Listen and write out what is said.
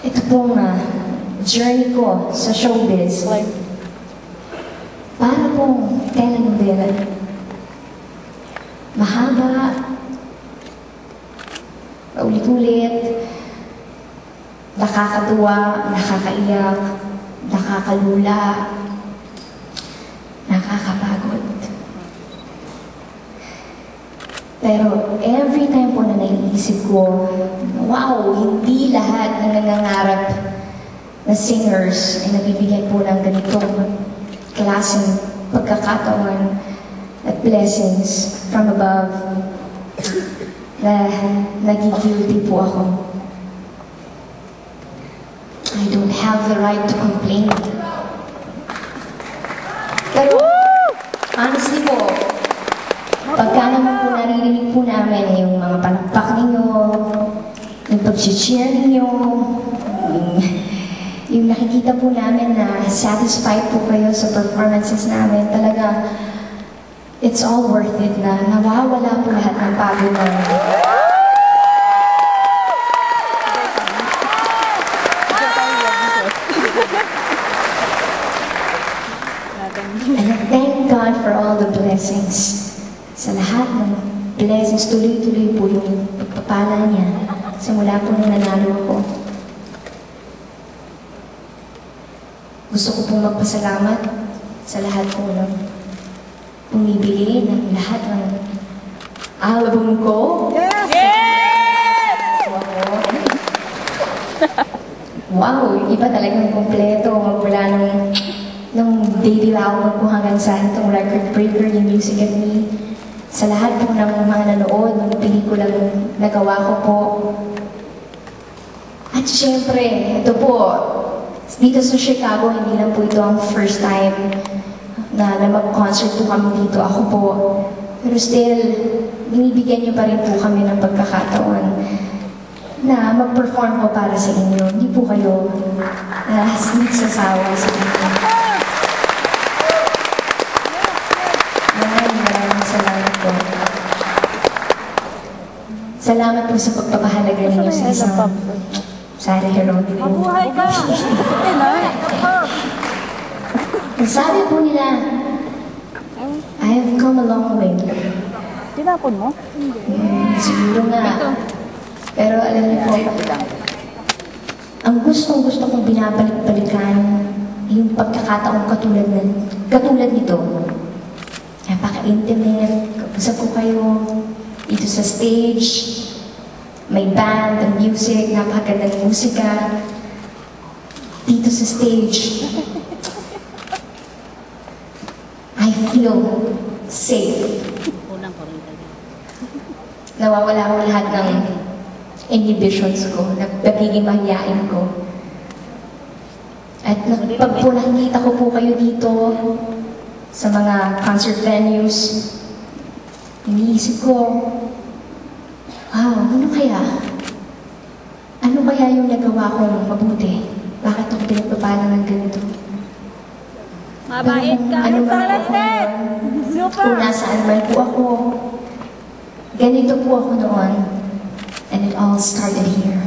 ito pong journey ko sa showbiz. Para pong telenovela. Mahaba, paulit-ulit, nakakatuwa, nakakaiyak, nakakalula, nakakapagod. Pero every time po na naiisip ko, wow, hindi lahat ng nangangarap na singers ay nabibigyan po ng ganitong klaseng pagkakataon at blessings from above, na nagigilty po ako. I don't have the right to complain. Pero, honestly po, pagka naman po naririnig po namin yung mga palakpak ninyo, yung pag-cheer ninyo, yung nakikita po namin na satisfied po kayo sa performances namin, talaga, it's all worth it na nawawala po lahat ng pagod namin. And I thank God for all the blessings. Sa lahat ng blessings, tuloy-tuloy po yung pagpapala niya. Simula po nung nanalo ako. Gusto ko pong magpasalamat sa lahat po ng bumibili ng lahat ng album ko. Yes! Yes! Wow, iba talagang kompleto. Magmula nung debut album ko hanggang sa itong record breaker, yung Music at Me. Sa lahat po ng mga nanood, ng pelikulang nagawa ko po. At syempre, ito po, dito sa Chicago, hindi lang po ito ang first time na mag-concert po kami dito. Ako po. Pero still, binibigyan niyo pa rin po kami ng pagkakataon na mag-perform po para sa inyo. Hindi po kayo nagsasawa sa inyo. Maraming salamat po. Salamat po sa pagpapahalaga ninyo sa isang Sarah Heroico. Mabuhay ka! Sabi po nila, I have come a long way. Tinapon mo? Siguro nga. Pero alam niyo po, ang gustong-gusto kong binabalik-balikan yung pagkakataong katulad nito. Napaka-intimate, kapusap ko kayo dito sa stage, may band, ang music, napakagandang musika. Dito sa stage, I feel safe. Nawawala ko lahat ng inhibitions ko, nagiging mahiyain ko. At pag po nakikita ko po kayo dito sa mga concert venues, iniisip ko, wow, ano kaya? Ano kaya yung nagawa kong mabuti? Bakit ako pinagpapala ng ganito? Mabait ka! Ano man po ako ngayon, kung nasaan man po ako, ganito po ako noon. And it all started here.